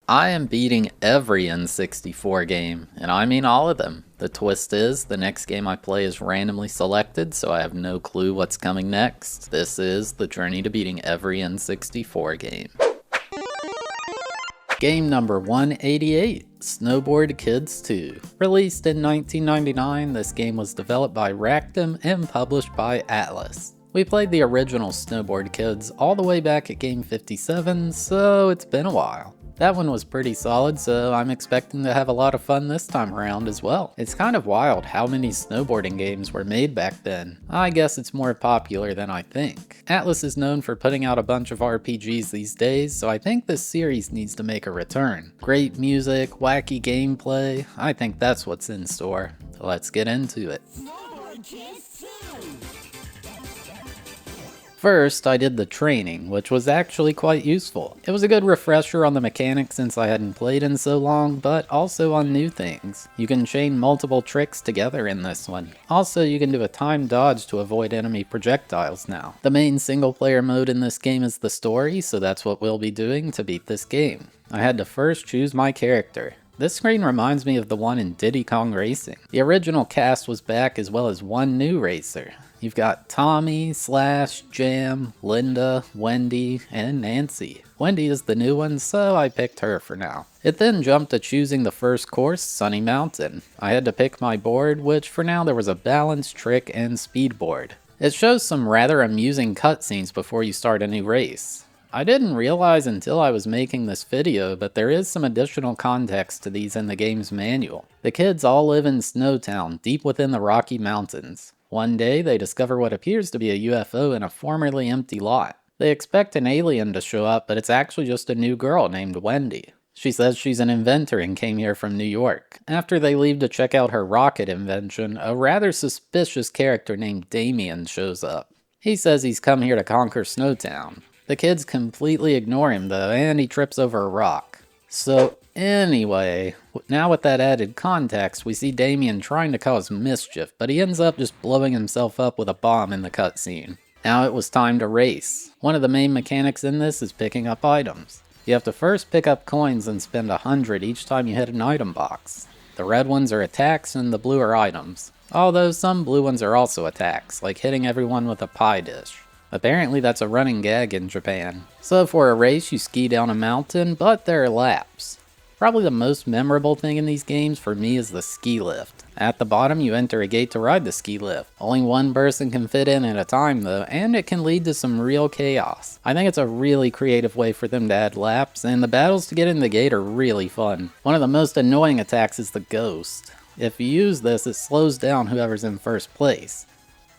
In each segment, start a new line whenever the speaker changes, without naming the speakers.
I am beating every N64 game, and I mean all of them. The twist is, the next game I play is randomly selected, so I have no clue what's coming next. This is the journey to beating every N64 game. Game number 188, Snowboard Kids 2. Released in 1999, this game was developed by Rackham and published by Atlus. We played the original Snowboard Kids all the way back at Game 57, so it's been a while. That one was pretty solid, so I'm expecting to have a lot of fun this time around as well. It's kind of wild how many snowboarding games were made back then. I guess it's more popular than I think. Atlus is known for putting out a bunch of RPGs these days, so I think this series needs to make a return. Great music, wacky gameplay, I think that's what's in store. Let's get into it. First, I did the training, which was actually quite useful. It was a good refresher on the mechanics since I hadn't played in so long, but also on new things. You can chain multiple tricks together in this one. Also, you can do a time dodge to avoid enemy projectiles now. The main single player mode in this game is the story, so that's what we'll be doing to beat this game. I had to first choose my character. This screen reminds me of the one in Diddy Kong Racing. The original cast was back as well as one new racer. You've got Tommy, Slash, Jam, Linda, Wendy, and Nancy. Wendy is the new one, so I picked her for now. It then jumped to choosing the first course, Sunny Mountain. I had to pick my board, which for now there was a balance, trick, and speed board. It shows some rather amusing cutscenes before you start a new race. I didn't realize until I was making this video, but there is some additional context to these in the game's manual. The kids all live in Snow Town, deep within the Rocky Mountains. One day, they discover what appears to be a UFO in a formerly empty lot. They expect an alien to show up, but it's actually just a new girl named Wendy. She says she's an inventor and came here from New York. After they leave to check out her rocket invention, a rather suspicious character named Damien shows up. He says he's come here to conquer Snowtown. The kids completely ignore him though, and he trips over a rock. So anyway, now with that added context, we see Damien trying to cause mischief, but he ends up just blowing himself up with a bomb in the cutscene. Now it was time to race. One of the main mechanics in this is picking up items. You have to first pick up coins and spend 100 each time you hit an item box. The red ones are attacks and the blue are items. Although some blue ones are also attacks, like hitting everyone with a pie dish. Apparently that's a running gag in Japan. So for a race you ski down a mountain, but there are laps. Probably the most memorable thing in these games for me is the ski lift. At the bottom you enter a gate to ride the ski lift. Only one person can fit in at a time though, and it can lead to some real chaos. I think it's a really creative way for them to add laps, and the battles to get in the gate are really fun. One of the most annoying attacks is the ghost. If you use this, it slows down whoever's in first place.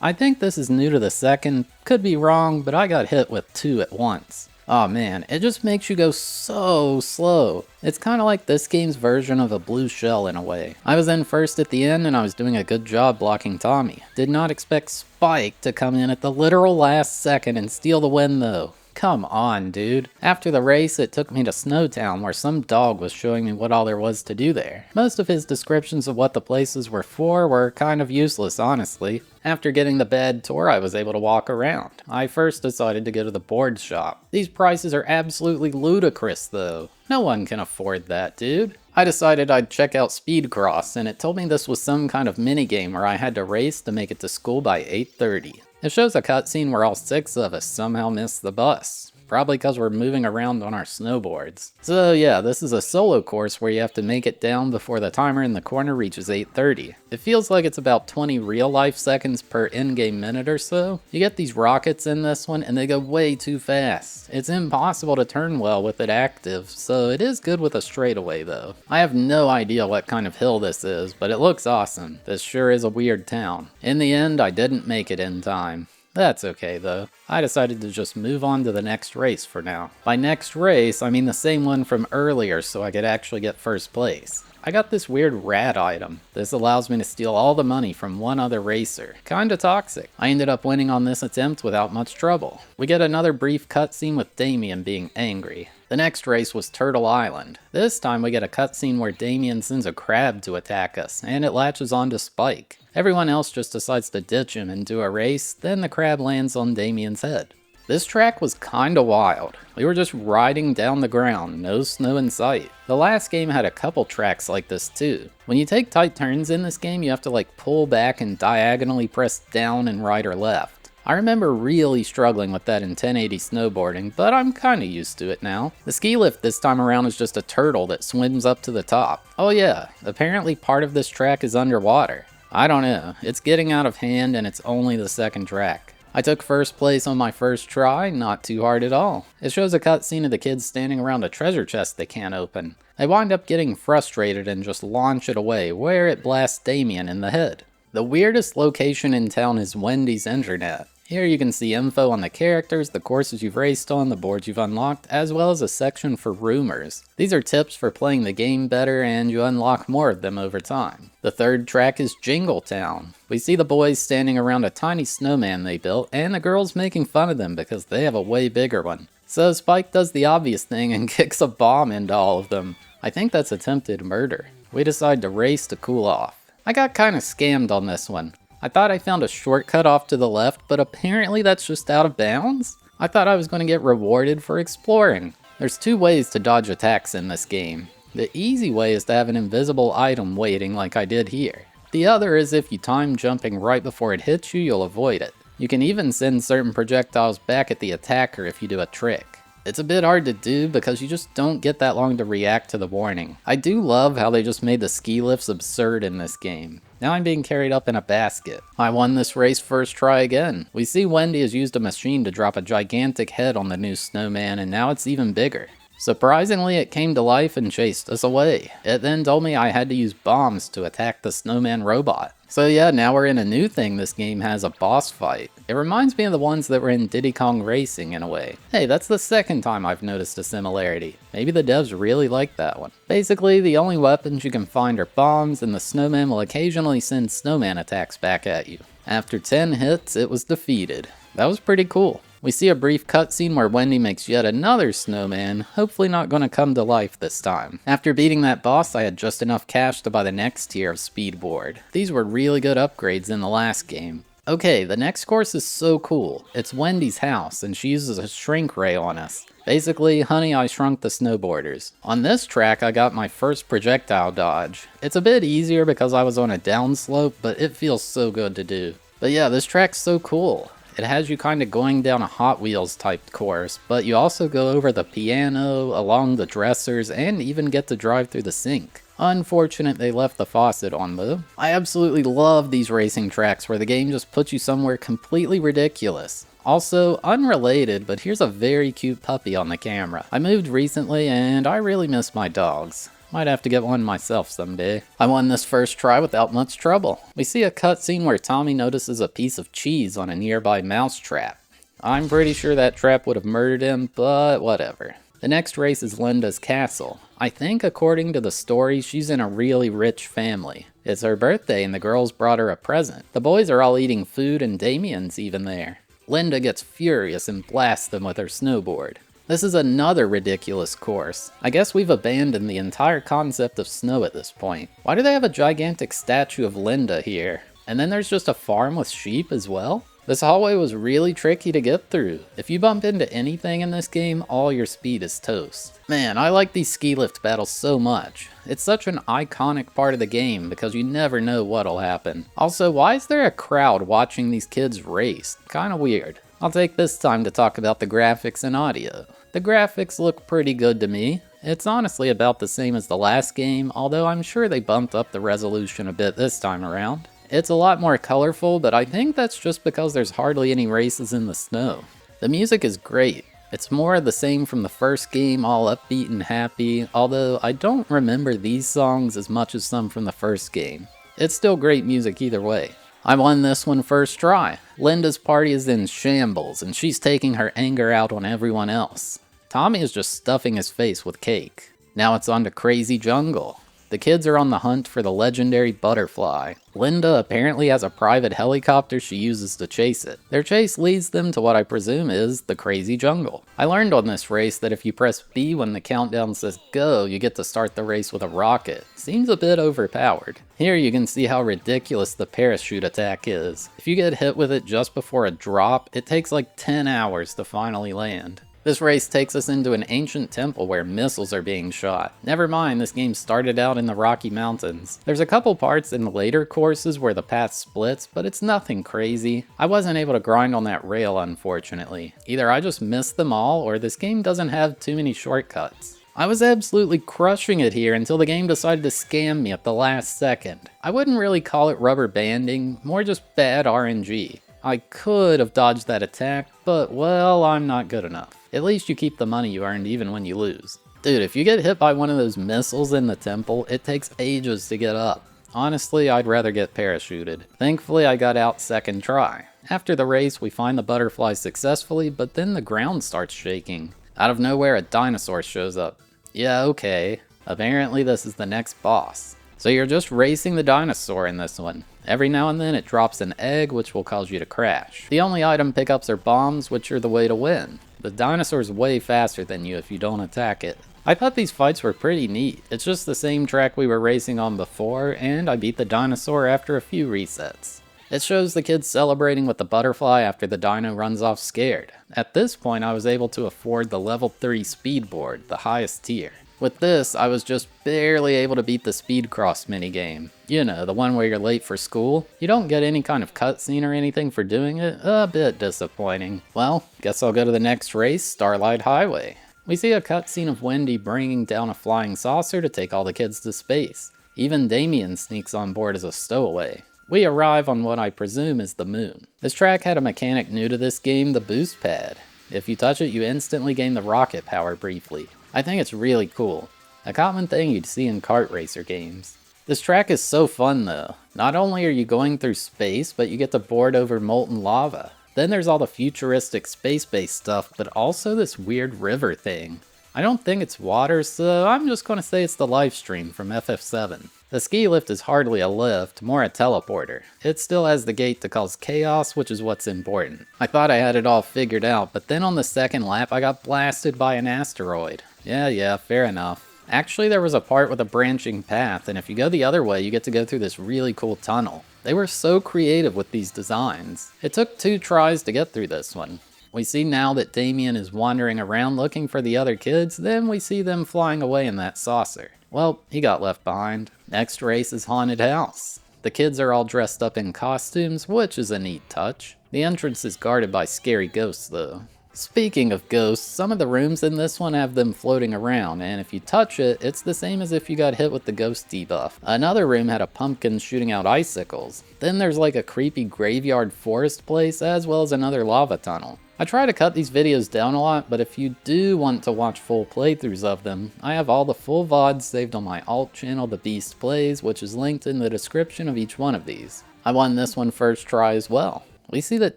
I think this is new to the second, could be wrong, but I got hit with two at once. Aw man, it just makes you go so slow. It's kinda like this game's version of a blue shell in a way. I was in first at the end and I was doing a good job blocking Tommy. Did not expect Spike to come in at the literal last second and steal the win though. Come on, dude. After the race, it took me to Snowtown where some dog was showing me what all there was to do there. Most of his descriptions of what the places were for were kind of useless, honestly. After getting the bad tour, I was able to walk around. I first decided to go to the board shop. These prices are absolutely ludicrous though. No one can afford that, dude. I decided I'd check out Speedcross, and it told me this was some kind of minigame where I had to race to make it to school by 8:30. It shows a cutscene where all 6 of us somehow missed the bus. Probably because we're moving around on our snowboards. So yeah, this is a solo course where you have to make it down before the timer in the corner reaches 8:30. It feels like it's about 20 real life seconds per in-game minute or so. You get these rockets in this one and they go way too fast. It's impossible to turn well with it active, so it is good with a straightaway though. I have no idea what kind of hill this is, but it looks awesome. This sure is a weird town. In the end, I didn't make it in time. That's okay though. I decided to just move on to the next race for now. By next race, I mean the same one from earlier so I could actually get first place. I got this weird rat item. This allows me to steal all the money from one other racer. Kinda toxic. I ended up winning on this attempt without much trouble. We get another brief cutscene with Damien being angry. The next race was Turtle Island. This time we get a cutscene where Damien sends a crab to attack us, and it latches onto Spike. Everyone else just decides to ditch him and do a race, then the crab lands on Damien's head. This track was kinda wild. We were just riding down the ground, no snow in sight. The last game had a couple tracks like this too. When you take tight turns in this game, you have to like pull back and diagonally press down and right or left. I remember really struggling with that in 1080 snowboarding, but I'm kinda used to it now. The ski lift this time around is just a turtle that swims up to the top. Oh yeah, apparently part of this track is underwater. I don't know, it's getting out of hand and it's only the second track. I took first place on my first try, not too hard at all. It shows a cutscene of the kids standing around a treasure chest they can't open. They wind up getting frustrated and just launch it away, where it blasts Damien in the head. The weirdest location in town is Wendy's internet. Here you can see info on the characters, the courses you've raced on, the boards you've unlocked, as well as a section for rumors. These are tips for playing the game better, and you unlock more of them over time. The third track is Jingle Town. We see the boys standing around a tiny snowman they built, and the girls making fun of them because they have a way bigger one. So Spike does the obvious thing and kicks a bomb into all of them. I think that's attempted murder. We decide to race to cool off. I got kinda scammed on this one. I thought I found a shortcut off to the left, but apparently that's just out of bounds? I thought I was going to get rewarded for exploring. There's two ways to dodge attacks in this game. The easy way is to have an invisible item waiting like I did here. The other is if you time jumping right before it hits you, you'll avoid it. You can even send certain projectiles back at the attacker if you do a trick. It's a bit hard to do because you just don't get that long to react to the warning. I do love how they just made the ski lifts absurd in this game. Now I'm being carried up in a basket. I won this race first try again. We see Wendy has used a machine to drop a gigantic head on the new snowman, and now it's even bigger. Surprisingly, it came to life and chased us away. It then told me I had to use bombs to attack the snowman robot. So yeah, now we're in a new thing. This game has a boss fight. It reminds me of the ones that were in Diddy Kong Racing in a way. Hey, that's the second time I've noticed a similarity. Maybe the devs really like that one. Basically, the only weapons you can find are bombs, and the snowman will occasionally send snowman attacks back at you. After 10 hits, it was defeated. That was pretty cool. We see a brief cutscene where Wendy makes yet another snowman, hopefully not going to come to life this time. After beating that boss, I had just enough cash to buy the next tier of speedboard. These were really good upgrades in the last game. Okay, the next course is so cool. It's Wendy's house, and she uses a shrink ray on us. Basically, Honey, I Shrunk the Snowboarders. On this track, I got my first projectile dodge. It's a bit easier because I was on a downslope, but it feels so good to do. But yeah, this track's so cool. It has you kind of going down a Hot Wheels type course, but you also go over the piano, along the dressers, and even get to drive through the sink. Unfortunate they left the faucet on though. I absolutely love these racing tracks where the game just puts you somewhere completely ridiculous. Also, unrelated, but here's a very cute puppy on the camera. I moved recently and I really miss my dogs. Might have to get one myself someday. I won this first try without much trouble. We see a cutscene where Tommy notices a piece of cheese on a nearby mouse trap. I'm pretty sure that trap would have murdered him, but whatever. The next race is Linda's castle. I think according to the story, she's in a really rich family. It's her birthday and the girls brought her a present. The boys are all eating food and Damien's even there. Linda gets furious and blasts them with her snowboard. This is another ridiculous course. I guess we've abandoned the entire concept of snow at this point. Why do they have a gigantic statue of Linda here? And then there's just a farm with sheep as well? This hallway was really tricky to get through. If you bump into anything in this game, all your speed is toast. Man, I like these ski lift battles so much. It's such an iconic part of the game because you never know what'll happen. Also, why is there a crowd watching these kids race? Kinda weird. I'll take this time to talk about the graphics and audio. The graphics look pretty good to me. It's honestly about the same as the last game, although I'm sure they bumped up the resolution a bit this time around. It's a lot more colorful, but I think that's just because there's hardly any races in the snow. The music is great. It's more of the same from the first game, all upbeat and happy, although I don't remember these songs as much as some from the first game. It's still great music either way. I won this one first try. Linda's party is in shambles, and she's taking her anger out on everyone else. Tommy is just stuffing his face with cake. Now it's on to Crazy Jungle. The kids are on the hunt for the legendary butterfly. Linda apparently has a private helicopter she uses to chase it. Their chase leads them to what I presume is the crazy jungle. I learned on this race that if you press B when the countdown says go, you get to start the race with a rocket. Seems a bit overpowered. Here you can see how ridiculous the parachute attack is. If you get hit with it just before a drop, it takes like 10 hours to finally land. This race takes us into an ancient temple where missiles are being shot. Never mind, this game started out in the Rocky Mountains. There's a couple parts in the later courses where the path splits, but it's nothing crazy. I wasn't able to grind on that rail, unfortunately. Either I just missed them all, or this game doesn't have too many shortcuts. I was absolutely crushing it here until the game decided to scam me at the last second. I wouldn't really call it rubber banding, more just bad RNG. I could have dodged that attack, but well, I'm not good enough. At least you keep the money you earned even when you lose. Dude, if you get hit by one of those missiles in the temple, it takes ages to get up. Honestly, I'd rather get parachuted. Thankfully, I got out second try. After the race, we find the butterfly successfully, but then the ground starts shaking. Out of nowhere, a dinosaur shows up. Yeah, okay. Apparently this is the next boss. So you're just racing the dinosaur in this one. Every now and then it drops an egg, which will cause you to crash. The only item pickups are bombs, which are the way to win. The dinosaur's way faster than you if you don't attack it. I thought these fights were pretty neat. It's just the same track we were racing on before, and I beat the dinosaur after a few resets. It shows the kids celebrating with the butterfly after the dino runs off scared. At this point I was able to afford the level 3 speedboard, the highest tier. With this, I was just barely able to beat the speed cross minigame. You know, the one where you're late for school. You don't get any kind of cutscene or anything for doing it. A bit disappointing. Well, guess I'll go to the next race, Starlight Highway. We see a cutscene of Wendy bringing down a flying saucer to take all the kids to space. Even Damien sneaks on board as a stowaway. We arrive on what I presume is the moon. This track had a mechanic new to this game, the boost pad. If you touch it, you instantly gain the rocket power briefly. I think it's really cool. A common thing you'd see in kart racer games. This track is so fun though. Not only are you going through space, but you get to board over molten lava. Then there's all the futuristic space-based stuff, but also this weird river thing. I don't think it's water, so I'm just gonna say it's the live stream from FF7. The ski lift is hardly a lift, more a teleporter. It still has the gate to cause chaos, which is what's important. I thought I had it all figured out, but then on the second lap I got blasted by an asteroid. Yeah, fair enough. Actually, there was a part with a branching path, and if you go the other way, you get to go through this really cool tunnel. They were so creative with these designs. It took 2 tries to get through this one. We see now that Damien is wandering around looking for the other kids, then we see them flying away in that saucer. Well, he got left behind. Next race is Haunted House. The kids are all dressed up in costumes, which is a neat touch. The entrance is guarded by scary ghosts though. Speaking of ghosts, some of the rooms in this one have them floating around, and if you touch it, it's the same as if you got hit with the ghost debuff. Another room had a pumpkin shooting out icicles. Then there's like a creepy graveyard forest place, as well as another lava tunnel. I try to cut these videos down a lot, but if you do want to watch full playthroughs of them, I have all the full VODs saved on my alt channel, Thabeast Plays, which is linked in the description of each one of these. I won this one first try as well. We see that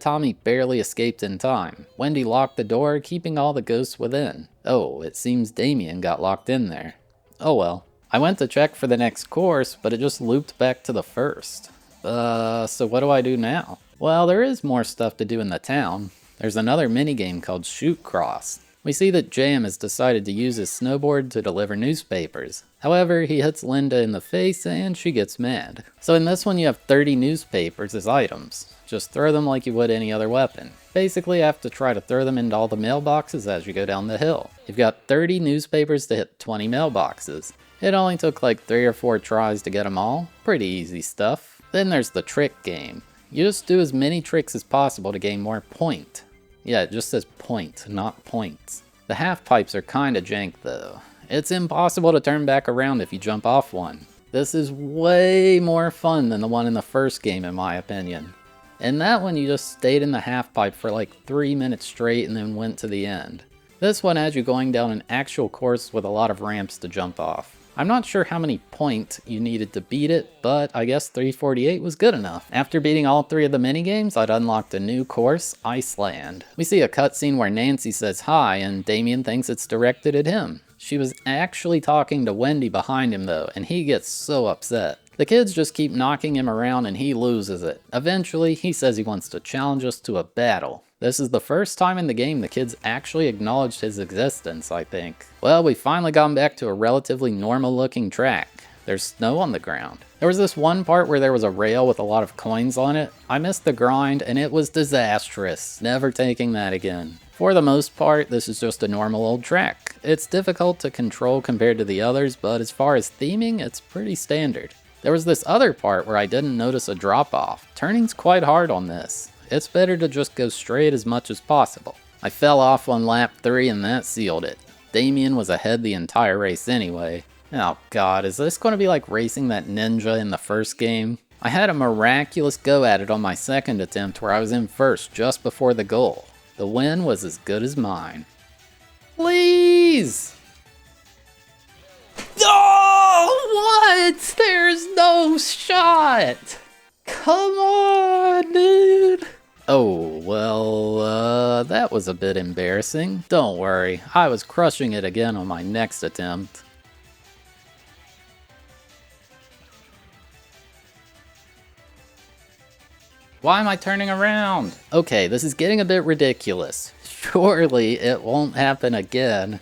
Tommy barely escaped in time. Wendy locked the door, keeping all the ghosts within. Oh, it seems Damien got locked in there. Oh well. I went to check for the next course, but it just looped back to the first. So what do I do now? Well, there is more stuff to do in the town. There's another minigame called Shoot Cross. We see that Jam has decided to use his snowboard to deliver newspapers. However, he hits Linda in the face and she gets mad. So in this one you have 30 newspapers as items. Just throw them like you would any other weapon. Basically you have to try to throw them into all the mailboxes as you go down the hill. You've got 30 newspapers to hit 20 mailboxes. It only took like 3 or 4 tries to get them all. Pretty easy stuff. Then there's the trick game. You just do as many tricks as possible to gain more point. Yeah, it just says point, not points. The half pipes are kinda jank though. It's impossible to turn back around if you jump off one. This is way more fun than the one in the first game in my opinion. In that one you just stayed in the half pipe for like 3 minutes straight and then went to the end. This one has you going down an actual course with a lot of ramps to jump off. I'm not sure how many points you needed to beat it, but I guess 348 was good enough. After beating all 3 of the minigames, I'd unlocked a new course, Iceland. We see a cutscene where Nancy says hi and Damien thinks it's directed at him. She was actually talking to Wendy behind him though, and he gets so upset. The kids just keep knocking him around and he loses it. Eventually, he says he wants to challenge us to a battle. This is the first time in the game the kids actually acknowledged his existence, I think. Well, we finally got back to a relatively normal looking track. There's snow on the ground. There was this one part where there was a rail with a lot of coins on it. I missed the grind and it was disastrous. Never taking that again. For the most part, this is just a normal old track. It's difficult to control compared to the others, but as far as theming, it's pretty standard. There was this other part where I didn't notice a drop off. Turning's quite hard on this. It's better to just go straight as much as possible. I fell off on lap 3 and that sealed it. Damien was ahead the entire race anyway. Oh god, is this going to be like racing that ninja in the first game? I had a miraculous go at it on my second attempt where I was in first just before the goal. The win was as good as mine. Please! Oh, what? There's no shot! Come on, dude! Oh, well, that was a bit embarrassing. Don't worry, I was crushing it again on my next attempt. Why am I turning around? Okay, this is getting a bit ridiculous. Surely it won't happen again.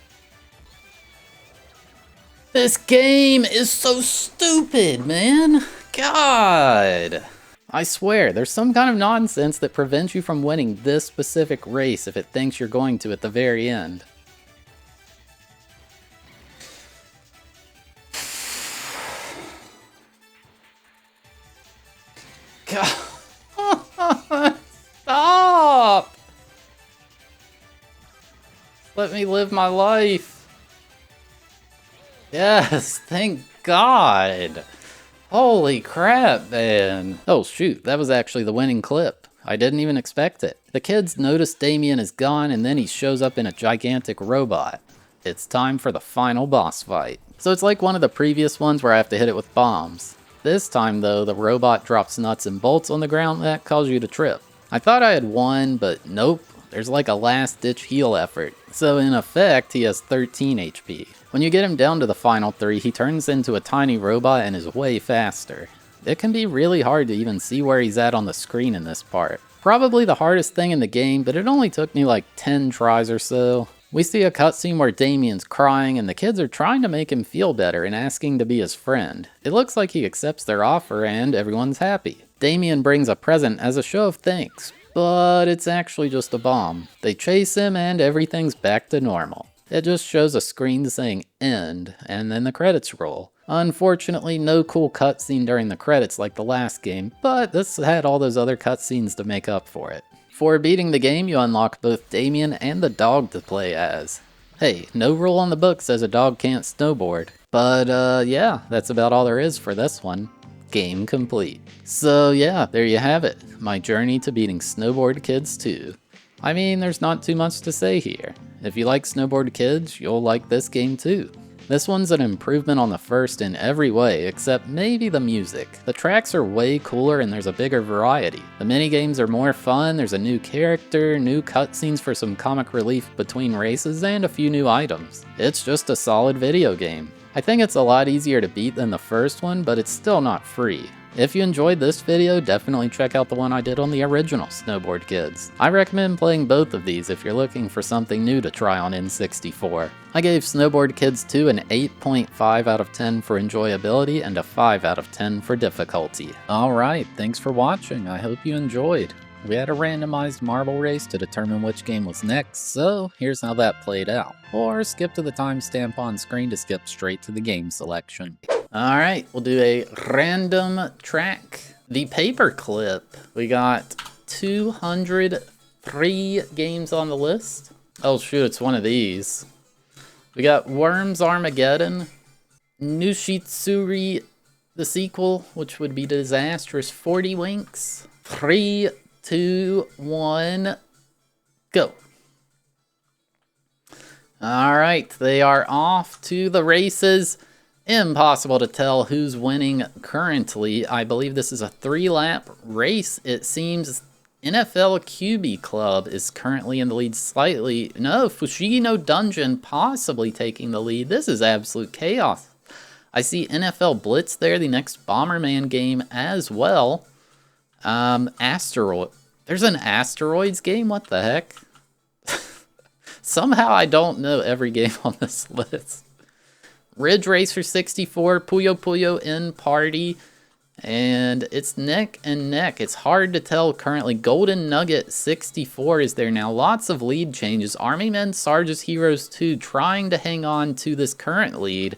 This game is so stupid, man. God. I swear, there's some kind of nonsense that prevents you from winning this specific race if it thinks you're going to at the very end. God. Stop! Let me live my life. Yes, thank God. Holy crap, man. Oh shoot, that was actually the winning clip. I didn't even expect it. The kids notice Damien is gone and then he shows up in a gigantic robot. It's time for the final boss fight. So it's like one of the previous ones where I have to hit it with bombs. This time though, the robot drops nuts and bolts on the ground that cause you to trip. I thought I had won, but nope. There's like a last-ditch heal effort. So in effect, he has 13 HP. When you get him down to the final 3, he turns into a tiny robot and is way faster. It can be really hard to even see where he's at on the screen in this part. Probably the hardest thing in the game, but it only took me like 10 tries or so. We see a cutscene where Damien's crying and the kids are trying to make him feel better and asking to be his friend. It looks like he accepts their offer and everyone's happy. Damien brings a present as a show of thanks, but it's actually just a bomb. They chase him and everything's back to normal. It just shows a screen saying end, and then the credits roll. Unfortunately, no cool cutscene during the credits like the last game, but this had all those other cutscenes to make up for it. For beating the game, you unlock both Damien and the dog to play as. Hey, no rule on the book says a dog can't snowboard. But yeah, that's about all there is for this one. Game complete. So yeah, there you have it. My journey to beating Snowboard Kids 2. I mean, there's not too much to say here. If you like Snowboard Kids, you'll like this game too. This one's an improvement on the first in every way, except maybe the music. The tracks are way cooler and there's a bigger variety. The minigames are more fun, there's a new character, new cutscenes for some comic relief between races, and a few new items. It's just a solid video game. I think it's a lot easier to beat than the first one, but it's still not free. If you enjoyed this video, definitely check out the one I did on the original Snowboard Kids. I recommend playing both of these if you're looking for something new to try on N64. I gave Snowboard Kids 2 an 8.5 out of 10 for enjoyability and a 5 out of 10 for difficulty. Alright, thanks for watching, I hope you enjoyed. We had a randomized marble race to determine which game was next, so here's how that played out. Or skip to the timestamp on screen to skip straight to the game selection. Alright, we'll do a random track. The paperclip. We got 203 games on the list. Oh shoot, it's one of these. We got Worms Armageddon, Nushitsuri, the sequel, which would be Disastrous 40 Winks. 3, 2, 1, go. Alright, they are off to the races. Impossible to tell who's winning currently. I believe this is a 3-lap race. It seems NFL QB Club is currently in the lead slightly. No, Fushigi Dungeon possibly taking the lead. This is absolute chaos. I see NFL Blitz there, the next Bomberman game as well. Asteroid. There's an Asteroids game? What the heck? Somehow I don't know every game on this list. Ridge Racer 64, Puyo Puyo in Party. And it's neck and neck. It's hard to tell currently. Golden Nugget 64 is there now. Lots of lead changes. Army Men, Sarge's Heroes 2 trying to hang on to this current lead.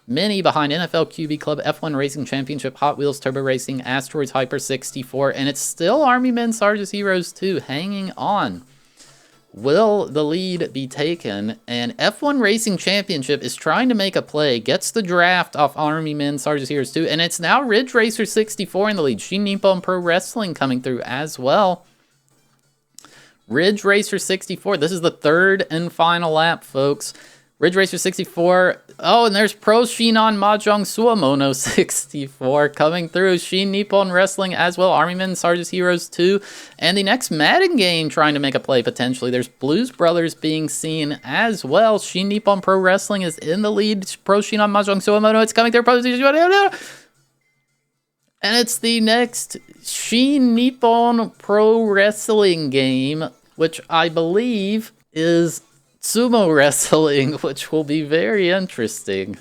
Mini behind NFL QB Club, F1 Racing Championship, Hot Wheels Turbo Racing, Asteroids Hyper 64, and it's still Army Men, Sarge's Heroes 2 hanging on. Will the lead be taken? And F1 Racing Championship is trying to make a play, gets the draft off Army Men, Sarge's Heroes 2, and it's now Ridge Racer 64 in the lead. Shin Nippon Pro Wrestling coming through as well. Ridge Racer 64, this is the third and final lap, folks. Ridge Racer 64. Oh, and there's Pro Shinon Mahjong Suamono 64 coming through. Shin Nippon Wrestling as well. Army Men, Sarge's Heroes 2. And the next Madden game trying to make a play potentially. There's Blues Brothers being seen as well. Shin Nippon Pro Wrestling is in the lead. Pro Shinon Mahjong Suamono. It's coming through. And it's the next Shin Nippon Pro Wrestling game, which I believe is sumo wrestling, which will be very interesting.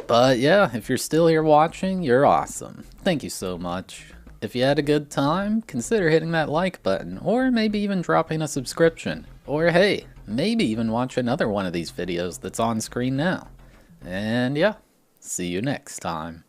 But yeah, if you're still here watching, you're awesome. Thank you so much. If you had a good time, consider hitting that like button, or maybe even dropping a subscription. Or hey, maybe even watch another one of these videos that's on screen now. And yeah, see you next time.